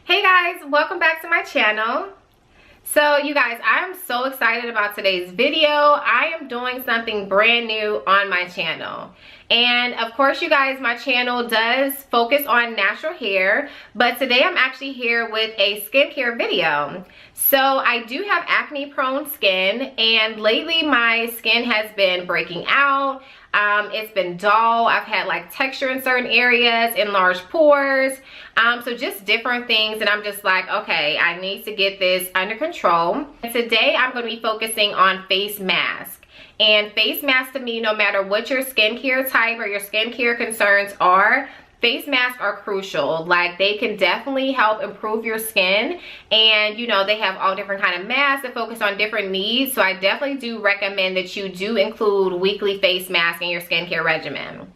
Hey guys, welcome back to my channel. So you guys, I am so excited about today's video. I am doing something brand new on my channel. And of course, you guys, my channel does focus on natural hair, but today I'm actually here with a skincare video. So I do have acne prone skin, and lately my skin has been breaking out. It's been dull. I've had like texture in certain areas, enlarged pores, so just different things, and I'm just like, okay, I need to get this under control. And today I'm going to be focusing on face mask. And face masks, to me, no matter what your skincare type or your skincare concerns are, face masks are crucial. Like, they can definitely help improve your skin, and you know, they have all different kind of masks that focus on different needs. So I definitely do recommend that you do include weekly face masks in your skincare regimen.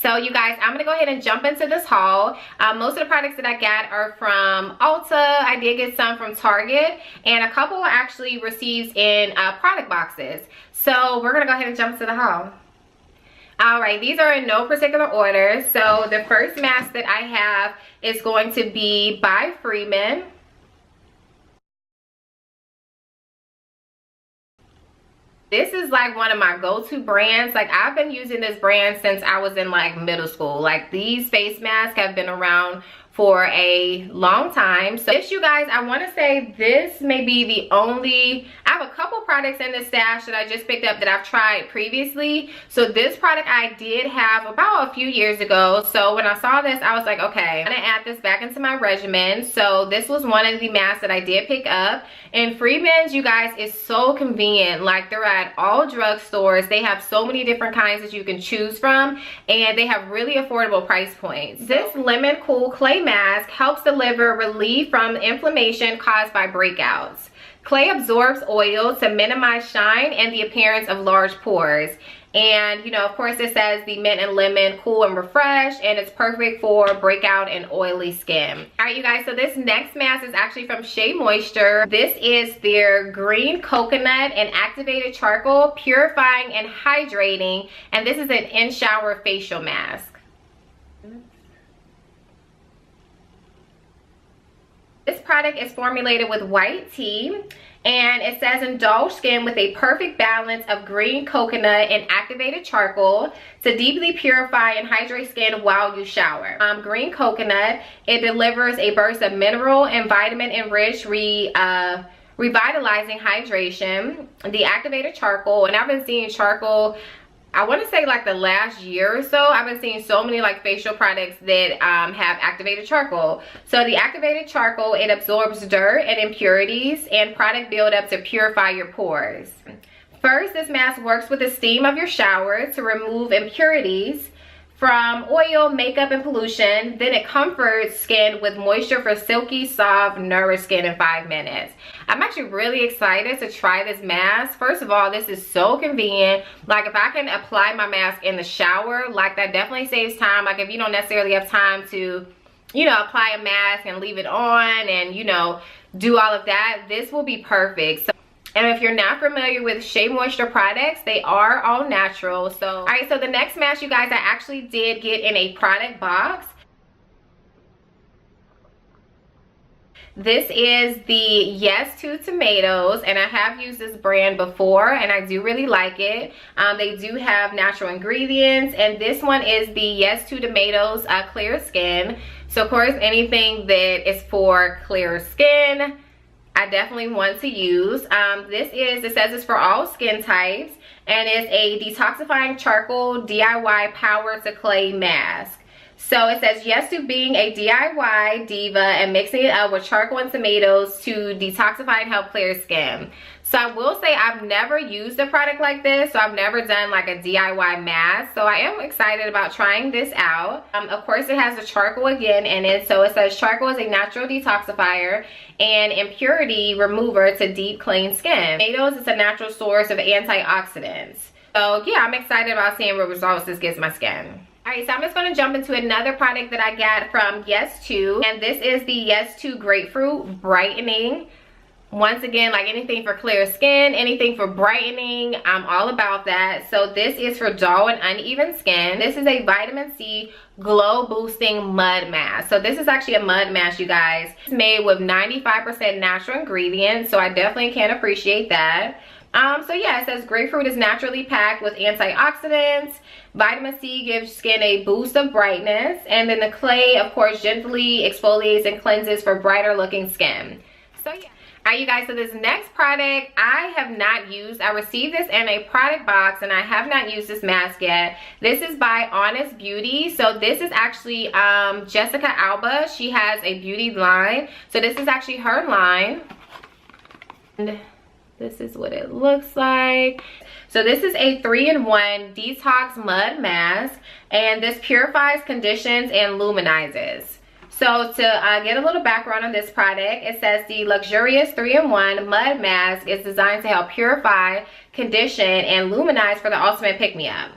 So you guys, I'm gonna go ahead and jump into this haul. Most of the products that I got are from Ulta. I did get some from Target, and a couple actually received in product boxes. So we're gonna go ahead and jump into the haul. Alright, these are in no particular order. So the first mask that I have is going to be by Freeman. This is like one of my go-to brands. Like, I've been using this brand since I was in like middle school. Like, these face masks have been around for a long time. So this, you guys, I want to say this may be the only, I have a couple products in the stash that I just picked up that I've tried previously. So this product I did have about a few years ago. So when I saw this, I was like, okay, I'm gonna add this back into my regimen. So this was one of the masks that I did pick up. And Freeman's, you guys, is so convenient. Like, they're at all drugstores. They have so many different kinds that you can choose from, and they have really affordable price points. This Lemon Cool Clay Mask helps deliver relief from inflammation caused by breakouts. Clay absorbs oil to minimize shine and the appearance of large pores. And you know, of course, it says the mint and lemon cool and refresh, and it's perfect for breakout and oily skin. All right, you guys, so this next mask is actually from Shea Moisture. This is their green coconut and activated charcoal, purifying and hydrating, and this is an in-shower facial mask. This product is formulated with white tea, and it says indulge skin with a perfect balance of green coconut and activated charcoal to deeply purify and hydrate skin while you shower. Green coconut, it delivers a burst of mineral and vitamin enriched revitalizing hydration. The activated charcoal, and I've been seeing charcoal, I want to say like the last year or so, I've been seeing so many like facial products that have activated charcoal. So the activated charcoal, it absorbs dirt and impurities and product buildup to purify your pores. First, this mask works with the steam of your shower to remove impurities from oil, makeup, and pollution. Then it comforts skin with moisture for silky, soft, nourished skin in 5 minutes. I'm actually really excited to try this mask. First of all, this is so convenient. Like, if I can apply my mask in the shower, like, that definitely saves time. Like, if you don't necessarily have time to, you know, apply a mask and leave it on and, you know, do all of that, this will be perfect. So, and if you're not familiar with Shea Moisture products, they are all natural. So, all right, so the next mask, you guys, I actually did get in a product box. This is the Yes to Tomatoes, and I have used this brand before, and I do really like it. They do have natural ingredients, and this one is the Yes to Tomatoes Clear Skin. So, of course, anything that is for clear skin, I definitely want to use. It says it's for all skin types, and it's a detoxifying charcoal DIY power to clay mask. So it says yes to being a DIY diva and mixing it up with charcoal and tomatoes to detoxify and help clear skin. So I will say I've never used a product like this, so I've never done like a DIY mask. So I am excited about trying this out. Of course, it has the charcoal again in it. So it says charcoal is a natural detoxifier and impurity remover to deep clean skin. Tomatoes is a natural source of antioxidants. So yeah, I'm excited about seeing what results this gives my skin. Alright, so I'm just going to jump into another product that I got from Yes To, and this is the Yes To Grapefruit Brightening Once again, like anything for clear skin, anything for brightening, I'm all about that. So this is for dull and uneven skin. This is a vitamin C glow boosting mud mask. So this is actually a mud mask, you guys. It's made with 95% natural ingredients, so I definitely can appreciate that. So yeah, it says grapefruit is naturally packed with antioxidants. Vitamin C gives skin a boost of brightness. And then the clay, of course, gently exfoliates and cleanses for brighter looking skin. So yeah. Alright, you guys, so this next product I have not used. I received this in a product box and I have not used this mask yet. This is by Honest Beauty. So this is actually Jessica Alba. She has a beauty line. So this is actually her line. And this is what it looks like. So this is a 3-in-1 detox mud mask, and this purifies, conditions, and luminizes. So to get a little background on this product, it says the luxurious 3-in-1 mud mask is designed to help purify, condition, and luminize for the ultimate pick-me-up.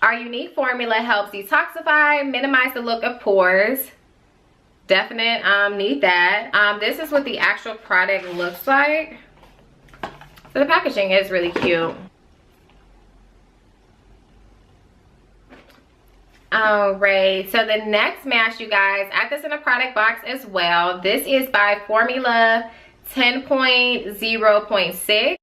Our unique formula helps detoxify, minimize the look of pores. Definite need that. This is what the actual product looks like. So the packaging is really cute. Alright, so the next mask, you guys, I got this in a product box as well. This is by Formula 10.0.6.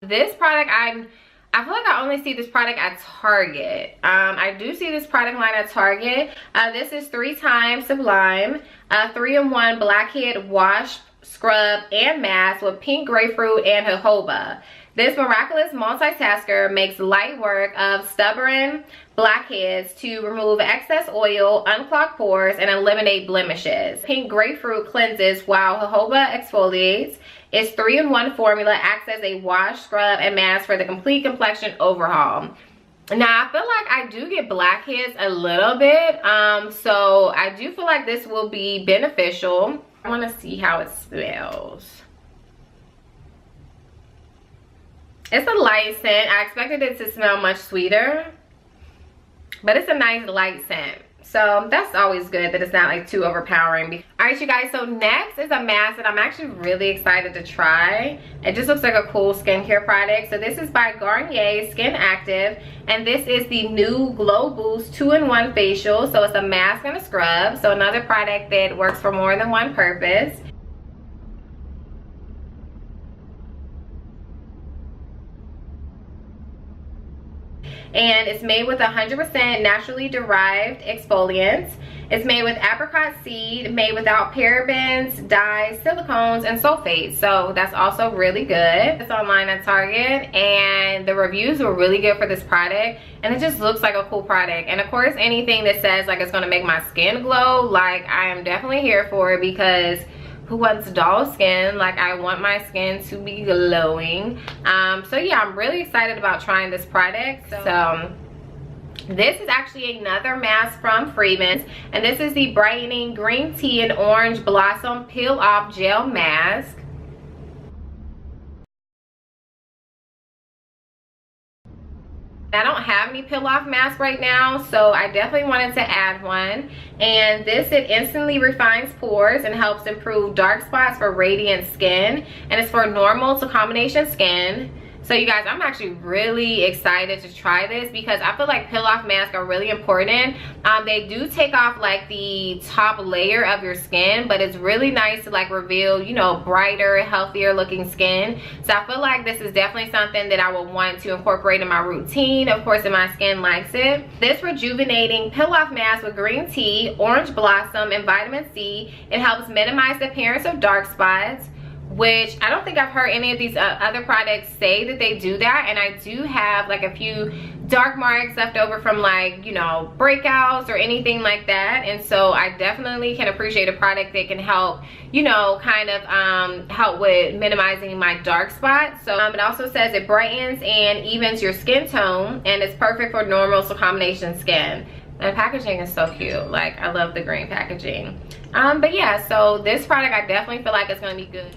This product, I feel like I only see this product at Target. I do see this product line at Target. This is 3 times Sublime, 3-in-1 blackhead wash, scrub, and mask with pink grapefruit and jojoba. This miraculous multitasker makes light work of stubborn blackheads to remove excess oil, unclog pores, and eliminate blemishes. Pink grapefruit cleanses while jojoba exfoliates. Its 3-in-1 formula acts as a wash, scrub, and mask for the complete complexion overhaul. Now, I feel like I do get blackheads a little bit, so I do feel like this will be beneficial. I want to see how it smells. It's a light scent. I expected it to smell much sweeter, but it's a nice light scent. So that's always good that it's not like too overpowering. Alright, you guys, so next is a mask that I'm actually really excited to try. It just looks like a cool skincare product. So this is by Garnier SkinActive, and this is the new Glow Boost 2-in-1 facial. So it's a mask and a scrub. So another product that works for more than one purpose. And it's made with 100% naturally derived exfoliants. It's made with apricot seed, made without parabens, dyes, silicones, and sulfates. So that's also really good. It's online at Target, and the reviews were really good for this product, and it just looks like a cool product. And of course, anything that says like it's gonna make my skin glow, like I am definitely here for it, because who wants dull skin? Like, I want my skin to be glowing. So yeah, I'm really excited about trying this product. So this is actually another mask from Freeman, and this is the brightening green tea and orange blossom peel off gel mask. I don't have any peel off mask right now, so I definitely wanted to add one. And this, it instantly refines pores and helps improve dark spots for radiant skin, and it's for normal to combination skin. So you guys, I'm actually really excited to try this, because I feel like peel off masks are really important. They do take off like the top layer of your skin, but it's really nice to like reveal, you know, brighter, healthier looking skin. So I feel like this is definitely something that I would want to incorporate in my routine, of course, if my skin likes it. This rejuvenating peel off mask with green tea, orange blossom, and vitamin C, it helps minimize the appearance of dark spots, which I don't think I've heard any of these other products say that they do that. And I do have like a few dark marks left over from, like, you know, breakouts or anything like that. And so I definitely can appreciate a product that can help, you know, kind of help with minimizing my dark spots. So it also says it brightens and evens your skin tone, and it's perfect for normal to combination skin. And the packaging is so cute. Like, I love the green packaging. But yeah, so this product I definitely feel like it's gonna be good.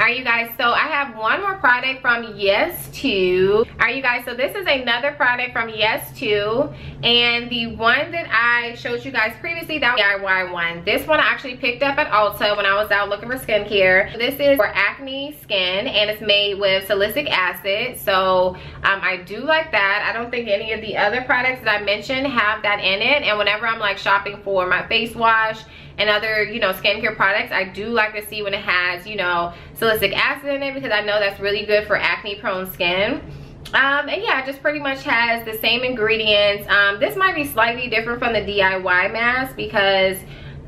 Alright you guys, so I have one more product from Yes To. Alright you guys, so this is another product from Yes To, and the one that I showed you guys previously, that was the DIY one. This one I actually picked up at Ulta when I was out looking for skincare. This is for acne skin, and it's made with salicylic acid, so I do like that. I don't think any of the other products that I mentioned have that in it, and whenever I'm like shopping for my face wash and other, you know, skincare products, I do like to see when it has, you know, salicylic acid in it, because I know that's really good for acne prone skin. And yeah, it just pretty much has the same ingredients. This might be slightly different from the DIY mask, because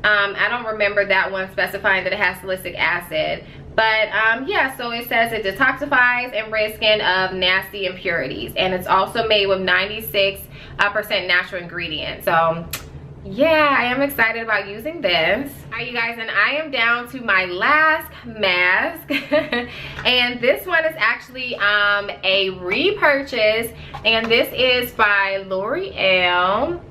I don't remember that one specifying that it has salicylic acid. But yeah, so it says it detoxifies and rids skin of nasty impurities, and it's also made with 96% natural ingredients. So yeah, I am excited about using this. Alright you guys, and I am down to my last mask and this one is actually a repurchase, and this is by L'Oreal,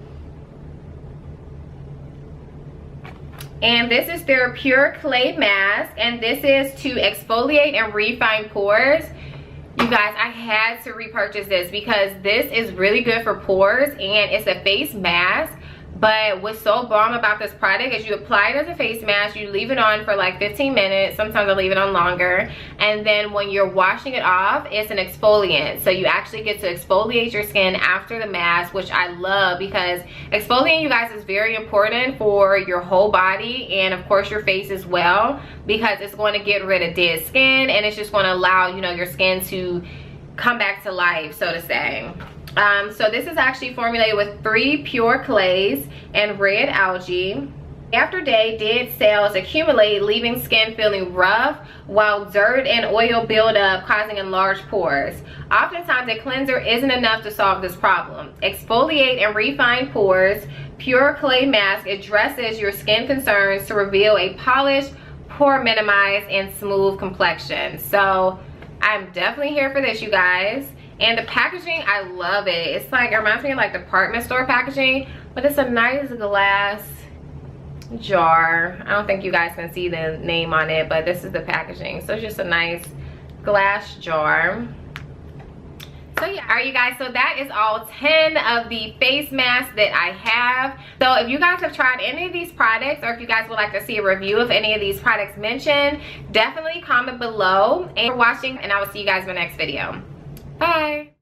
and this is their Pure Clay Mask, and this is to exfoliate and refine pores. You guys, I had to repurchase this because this is really good for pores, and it's a face mask. But what's so bomb about this product is you apply it as a face mask, you leave it on for like 15 minutes, sometimes I leave it on longer, and then when you're washing it off, it's an exfoliant. So you actually get to exfoliate your skin after the mask, which I love, because exfoliating, you guys, is very important for your whole body, and of course your face as well, because it's going to get rid of dead skin, and it's just going to allow, you know, your skin to come back to life, so to say. So this is actually formulated with 3 pure clays and red algae. After day, dead cells accumulate, leaving skin feeling rough, while dirt and oil build up, causing enlarged pores. Oftentimes, a cleanser isn't enough to solve this problem. Exfoliate and refine pores. Pure Clay Mask addresses your skin concerns to reveal a polished, pore minimized, and smooth complexion. So I'm definitely here for this, you guys. And the packaging, I love it. It's like, it reminds me of like department store packaging, but it's a nice glass jar. I don't think you guys can see the name on it, but this is the packaging. So it's just a nice glass jar. So yeah, alright you guys, so that is all 10 of the face masks that I have. So if you guys have tried any of these products, or if you guys would like to see a review of any of these products mentioned, definitely comment below. And for watching, and I will see you guys in my next video. Bye.